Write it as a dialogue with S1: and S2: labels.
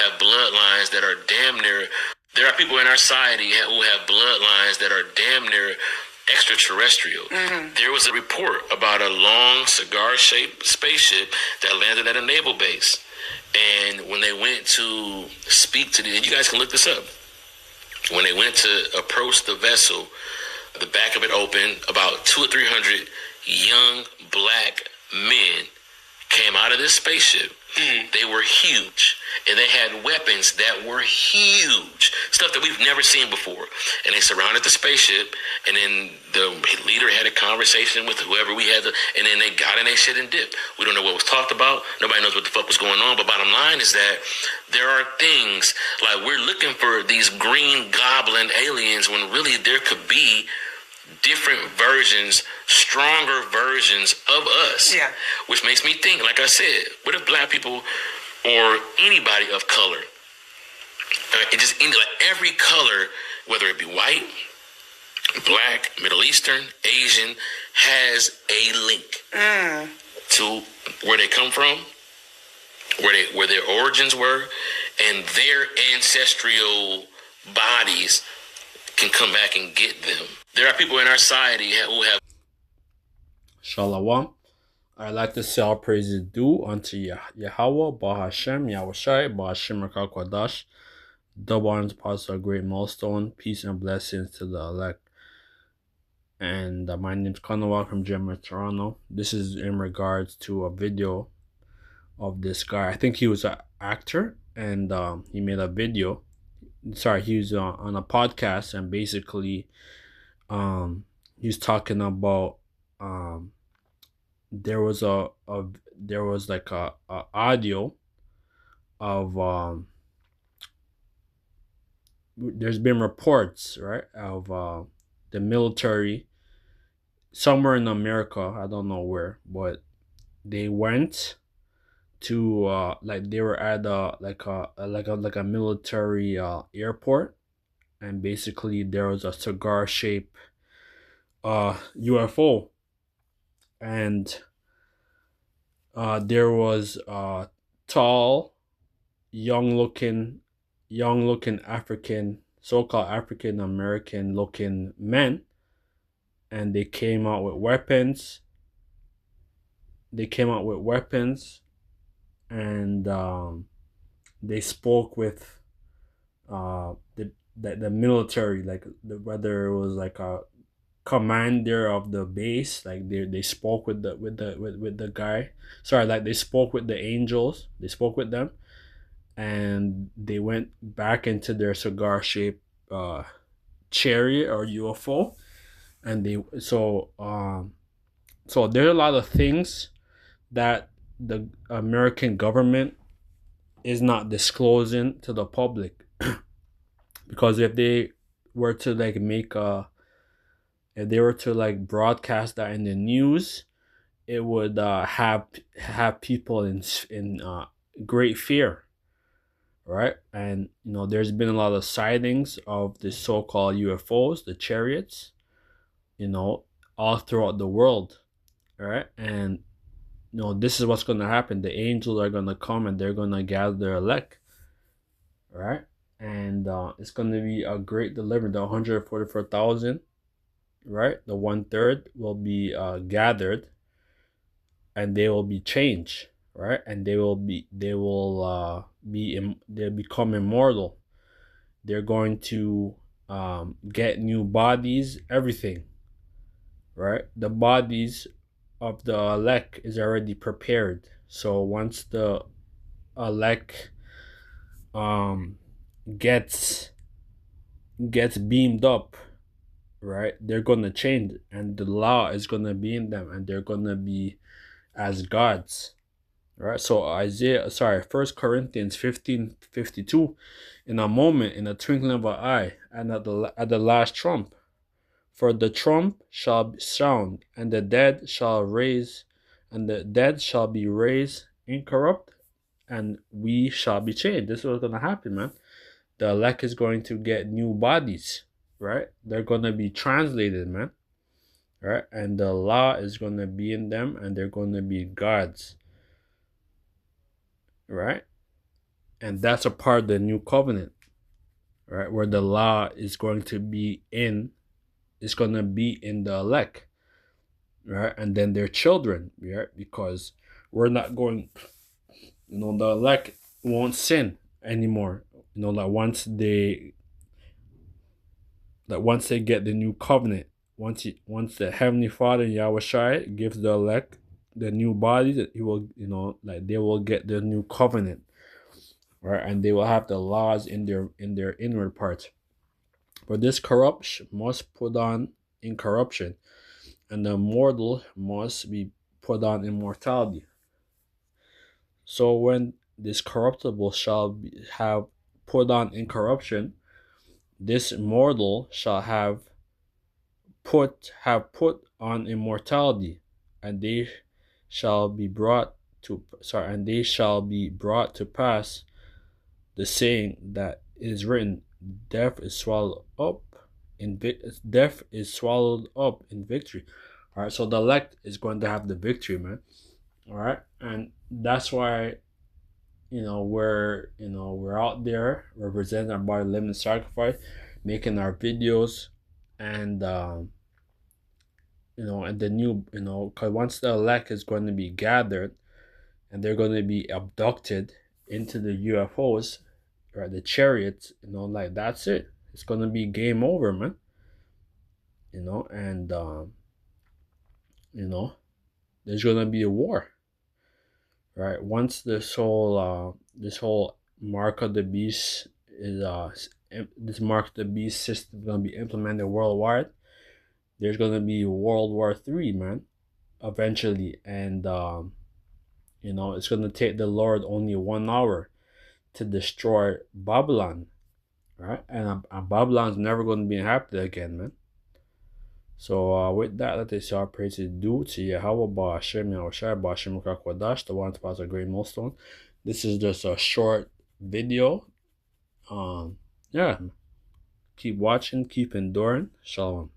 S1: have bloodlines that are damn near. There are people in our society who have bloodlines that are damn near extraterrestrial. There was a report about a long cigar-shaped spaceship that landed at a naval base. And when they went to speak to and you guys can look this up. When they went to approach the vessel, the back of it opened. About 200 or 300 young black men came out of this spaceship. They were huge, and they had weapons that were huge, stuff that we've never seen before. And they surrounded the spaceship, and then the leader had a conversation with whoever we had, and then they got in their shit and dipped. We don't know what was talked about. Nobody knows what the fuck was going on. But bottom line is that there are things like we're looking for these green goblin aliens when really there could be different versions, stronger versions of us. Yeah. Which makes me think, like I said, what if black people or anybody of color, it just like every color, whether it be white, black, Middle Eastern, Asian, has a link to where they come from, where their origins were, and their ancestral bodies can come back and get them. There are people in our society who have.
S2: Shalom. I'd like to say all praises due unto Yahweh, Bahashem, Yahushai, Bahashem Kwadash. Double honors past a great milestone. Peace and blessings to the elect. And my name's Connor from Gemma, Toronto. This is in regards to a video of this guy. I think he was an actor, and he made a video. Sorry, he was on a podcast, and basically he's talking about there was like a audio of there's been reports, right, of the military somewhere in America, I don't know where, but they went to like they were at a military airport, and basically there was a cigar-shaped UFO, and there was tall, young-looking African, so-called African American looking men, and they came out with weapons. And they spoke with the military, like whether it was like a commander of the base, like they spoke with the guy. Sorry, like they spoke with the angels. They spoke with them, and they went back into their cigar-shaped chariot or UFO, and so there are a lot of things that the American government is not disclosing to the public. Because if they were to broadcast that in the news, it would have people in great fear, right? And there's been a lot of sightings of the so-called UFOs, the chariots, all throughout the world, right? And this is what's going to happen. The angels are going to come, and they're going to gather their elect, right? And it's going to be a great deliverance. The 144,000, right? The 1/3 will be gathered, and they will be changed, right? And they'll become immortal. They're going to get new bodies, everything, right? The bodies of the elect is already prepared. So once the elect gets beamed up, right, they're gonna change, and the law is gonna be in them, and they're gonna be as gods, right? So 1 Corinthians 15:52, in a moment, in a twinkling of an eye, and at the last trump. For the trump shall sound, and the dead shall be raised incorrupt, and we shall be changed. This is what's gonna happen, man. The elect is going to get new bodies, right? They're gonna be translated, man, right? And the law is gonna be in them, and they're gonna be gods, right? And that's a part of the new covenant, right? Where the law is going to be in, it's going to be in the elect, right? And then their children, right? Because we're not going, the elect won't sin anymore. Once they get the new covenant, once the Heavenly Father Yahweh Shai gives the elect the new body, that he will, they will get the new covenant, right? And they will have the laws in their inward parts. But this corruption must put on incorruption, and the mortal must be put on immortality. So when this corruptible have put on incorruption, this mortal shall have put on immortality, and they shall be brought to pass the saying that is written, death is swallowed up in victory. All right, so the elect is going to have the victory, man. All right, and that's why we're out there representing our body, living sacrifice, making our videos, and and the new, because once the elect is going to be gathered and they're going to be abducted into the UFOs or the chariots, that's it. It's going to be game over, man. And there's going to be a war, right? Once this whole mark of the beast is this mark of the beast system is going to be implemented worldwide, there's going to be World War III, man, eventually. And it's going to take the Lord only 1 hour to destroy Babylon, right? And Babylon's never going to be inhabited again, man. So with that, let us say our praises due to Yahweh Ba'ashem Yahushai Ba'ashem Kwadash, the one to pass a great milestone. This is just a short video. Yeah. Keep watching, keep enduring. Shalom.